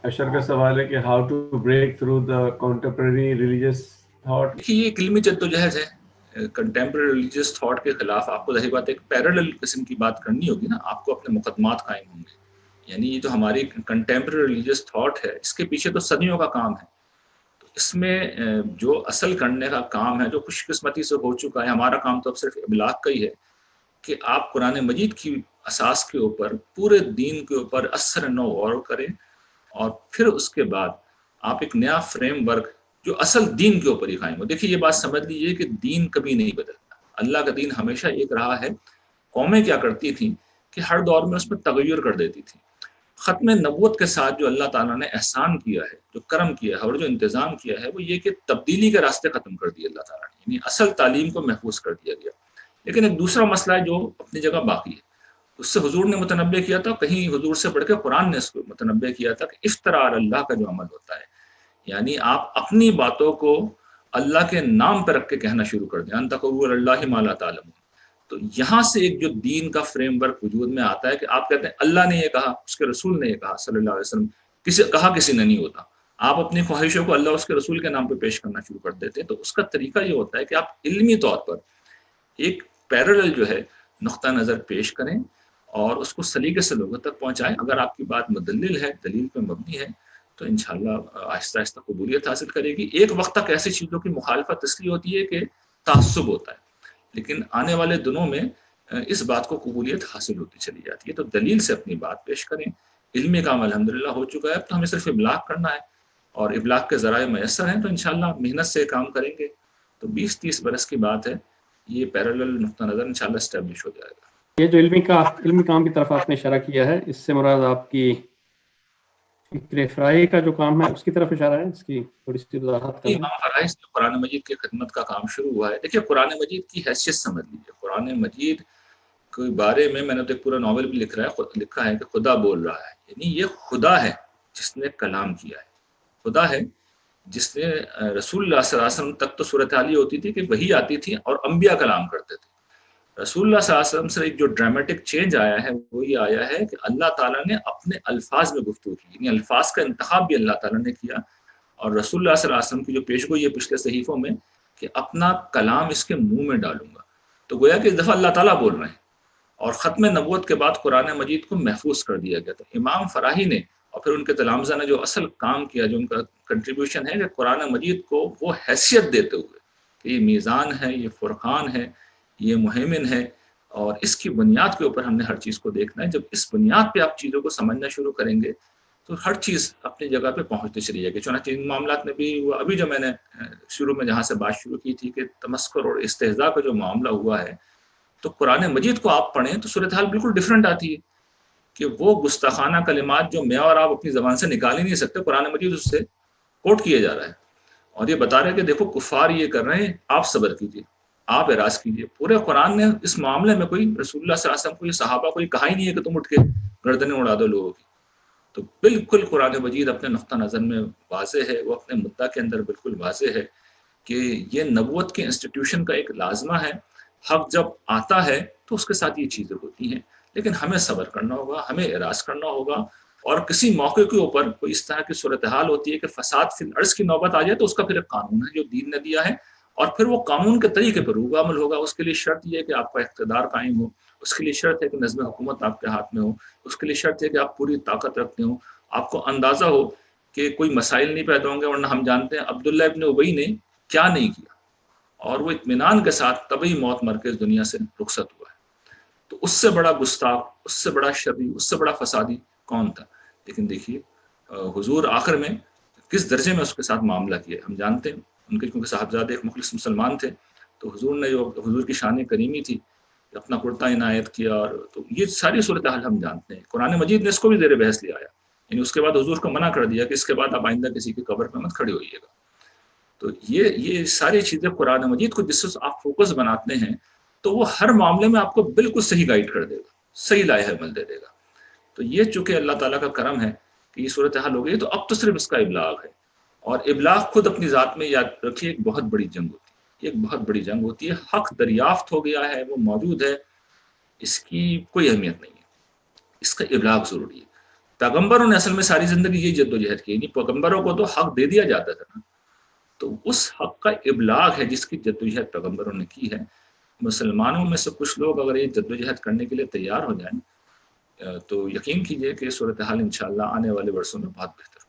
اشر کا سوال ہے کہ how to break through the contemporary religious thought. دیکھیے یہ ایک علمی جدوجہد ہے کنٹمپریری ریلیجیس تھاٹ کے خلاف. آپ کو ظاہر بات ہے ایک پیرالل قسم کی بات کرنی ہوگی نا, آپ کو اپنے مقدمات قائم ہوں گے. یعنی یہ جو ہماری کنٹمپریری ریلیجیس تھاٹ ہے اس کے پیچھے تو صدیوں کا کام ہے. تو اس میں جو اصل کرنے کا کام ہے جو خوش قسمتی سے ہو چکا ہے, ہمارا کام تو اب صرف ابلاغ کا ہی ہے کہ آپ قرآن مجید کی اساس کے اوپر پورے دین کے اوپر اثر نو غور کریں, اور پھر اس کے بعد آپ ایک نیا فریم ورک جو اصل دین کے اوپر ہی قائم ہو. دیکھیے یہ بات سمجھ لیجیے کہ دین کبھی نہیں بدلتا, اللہ کا دین ہمیشہ ایک رہا ہے. قومیں کیا کرتی تھیں کہ ہر دور میں اس میں تغیر کر دیتی تھیں. ختم نبوت کے ساتھ جو اللہ تعالیٰ نے احسان کیا ہے, جو کرم کیا ہے اور جو انتظام کیا ہے, وہ یہ کہ تبدیلی کے راستے ختم کر دیے اللہ تعالیٰ نے, یعنی اصل تعلیم کو محفوظ کر دیا گیا. لیکن ایک دوسرا مسئلہ ہے جو اپنی جگہ باقی ہے, اس سے حضور نے متنبع کیا تھا, کہیں حضور سے بڑھ کے قرآن نے اس کو متنبع کیا تھا کہ افطراء اللہ کا جو عمل ہوتا ہے, یعنی آپ اپنی باتوں کو اللہ کے نام پہ رکھ کے کہنا شروع کر دیں, ان تقولوا علی اللہ ما لا تعلمون. تو یہاں سے ایک جو دین کا فریم ورک وجود میں آتا ہے کہ آپ کہتے ہیں اللہ نے یہ کہا, اس کے رسول نے یہ کہا صلی اللہ علیہ وسلم, کسی نے نہیں ہوتا. آپ اپنی خواہشوں کو اللہ اس کے رسول کے نام پہ پیش کرنا شروع کر دیتے ہیں. تو اس کا طریقہ یہ ہوتا ہے کہ آپ علمی طور پر ایک پیرالل جو ہے نقطہ نظر پیش کریں اور اس کو سلیقے سے لوگوں تک پہنچائیں. اگر آپ کی بات مدلل ہے, دلیل پہ مبنی ہے, تو انشاءاللہ آہستہ آہستہ قبولیت حاصل کرے گی. ایک وقت تک ایسی چیزوں کی مخالفت اس لیے ہوتی ہے کہ تعصب ہوتا ہے, لیکن آنے والے دنوں میں اس بات کو قبولیت حاصل ہوتی چلی جاتی ہے. تو دلیل سے اپنی بات پیش کریں. علمی کام الحمدللہ ہو چکا ہے, اب تو ہمیں صرف ابلاغ کرنا ہے, اور ابلاغ کے ذرائع میسر ہیں, تو انشاءاللہ محنت سے کام کریں گے تو 20-30 برس کی بات ہے, یہ پیرالل نقطہ نظر انشاءاللہ اسٹیبلش ہو جائے گا. یہ جو علمی کام کی طرف آپ نے اشارہ کیا ہے, اس سے مراد آپ کی فکر فرائی کا جو کام ہے اس کی طرف اشارہ ہے, اس کی تھوڑی سی وضاحت کریں. امام فرائض جو قرآن مجید کی خدمت کا کام شروع ہوا ہے, دیکھیے قرآن مجید کی حیثیت سمجھ لیجیے. قرآن مجید کے بارے میں نے تو ایک پورا ناول بھی لکھا ہے کہ خدا بول رہا ہے, یعنی یہ خدا ہے جس نے کلام کیا ہے, خدا ہے جس نے رسول اللہ صلی اللہ علیہ وسلم تک تو صورتحال ہوتی تھی کہ وہی آتی تھی اور انبیاء کلام کرتے تھے. رسول اللہ صلی اللہ علیہ وسلم سے ایک جو ڈرامٹک چینج آیا ہے وہ یہ آیا ہے کہ اللہ تعالیٰ نے اپنے الفاظ میں گفتگو کی, یعنی الفاظ کا انتخاب بھی اللہ تعالیٰ نے کیا. اور رسول اللہ صلی اللہ علیہ وسلم کی جو پیشگوئی ہے پچھلے صحیفوں میں کہ اپنا کلام اس کے منہ میں ڈالوں گا, تو گویا کہ اس دفعہ اللہ تعالیٰ بول رہے ہیں. اور ختم نبوت کے بعد قرآن مجید کو محفوظ کر دیا گیا. تو امام فراہی نے اور پھر ان کے تلامذہ نے جو اصل کام کیا, جو ان کا کنٹریبیوشن ہے, کہ قرآن مجید کو وہ حیثیت دیتے ہوئے کہ یہ میزان ہے, یہ فرقان ہے, یہ مہمن ہے, اور اس کی بنیاد کے اوپر ہم نے ہر چیز کو دیکھنا ہے. جب اس بنیاد پہ آپ چیزوں کو سمجھنا شروع کریں گے تو ہر چیز اپنی جگہ پہ پہنچتی چلی جائے گی. چنانچہ ان معاملات میں بھی وہ ابھی جو میں نے شروع میں جہاں سے بات شروع کی تھی کہ تمسخر اور استہزاء کا جو معاملہ ہوا ہے, تو قرآن مجید کو آپ پڑھیں تو صورتحال بالکل ڈیفرنٹ آتی ہے کہ وہ گستاخانہ کلمات جو میں اور آپ اپنی زبان سے نکال ہی نہیں سکتے, قرآن مجید اس سے کوٹ کیا جا رہا ہے اور یہ بتا رہے ہیں کہ دیکھو کفار یہ کر رہے ہیں, آپ صبر کیجیے, آپ اعراض کیجیے. پورے قرآن نے اس معاملے میں کوئی رسول اللہ صلی اللہ علیہ وسلم کو, یہ صحابہ کو یہ کہا ہی نہیں ہے کہ تم اٹھ کے گردنیں اڑا دو لوگوں کی. تو بالکل قرآن مجید اپنے نقطہ نظر میں واضح ہے, وہ اپنے مدعا کے اندر بالکل واضح ہے کہ یہ نبوت کے انسٹیٹیوشن کا ایک لازمہ ہے. حق جب آتا ہے تو اس کے ساتھ یہ چیزیں ہوتی ہیں, لیکن ہمیں صبر کرنا ہوگا, ہمیں اعراض کرنا ہوگا. اور کسی موقع کے اوپر کوئی اس طرح کی صورتحال ہوتی ہے کہ فساد فی الارض کی نوبت آ جائے, تو اس کا پھر ایک قانون ہے جو دین نے دیا ہے, اور پھر وہ قانون کے طریقے پر روح عمل ہوگا. اس کے لیے شرط یہ ہے کہ آپ کا اقتدار قائم ہو, اس کے لیے شرط ہے کہ نظم حکومت آپ کے ہاتھ میں ہو, اس کے لیے شرط ہے کہ آپ پوری طاقت رکھتے ہوں, آپ کو اندازہ ہو کہ کوئی مسائل نہیں پیدا ہوں گے. ورنہ ہم جانتے ہیں عبداللہ ابن ابی نے کیا نہیں کیا, اور وہ اطمینان کے ساتھ طبی موت مر کے اس دنیا سے رخصت ہوا ہے. تو اس سے بڑا گستاخ, اس سے بڑا شرری, اس سے بڑا فسادی کون تھا؟ لیکن دیکھیے حضور آخر میں کس درجے میں اس کے ساتھ معاملہ کیا. ہم جانتے ہیں ان کے, کیونکہ صاحبزادے ایک مخلص مسلمان تھے, تو حضور نے جو حضور کی شان کریمی تھی اپنا کرتا عنایت کیا. اور تو یہ ساری صورتحال ہم جانتے ہیں. قرآن مجید نے اس کو بھی زیر بحث لے آیا, یعنی اس کے بعد حضور کو منع کر دیا کہ اس کے بعد آپ آئندہ کسی کی قبر پہ مت کھڑے ہوئیے گا. تو یہ ساری چیزیں قرآن مجید کو جس سے آپ فوکس بناتے ہیں تو وہ ہر معاملے میں آپ کو بالکل صحیح گائیڈ کر دے گا, صحیح لائحہ عمل دے گا. تو یہ چونکہ اللہ تعالیٰ کا کرم ہے کہ یہ صورتحال ہو گئی, تو اب تو صرف اس کا ابلاغ ہے. اور ابلاغ خود اپنی ذات میں یاد رکھیے ایک بہت بڑی جنگ ہوتی ہے, ایک بہت بڑی جنگ ہوتی ہے. حق دریافت ہو گیا ہے, وہ موجود ہے, اس کی کوئی اہمیت نہیں ہے, اس کا ابلاغ ضروری ہے. پیغمبروں نے اصل میں ساری زندگی یہی جدوجہد کی، یعنی پیغمبروں کو تو حق دے دیا جاتا تھا نا، تو اس حق کا ابلاغ ہے جس کی جدوجہد پیغمبروں نے کی ہے۔ مسلمانوں میں سے کچھ لوگ اگر یہ جدوجہد کرنے کے لیے تیار ہو جائیں تو یقین کیجئے کہ صورتحال انشاءاللہ آنے والے برسوں میں بہت بہتر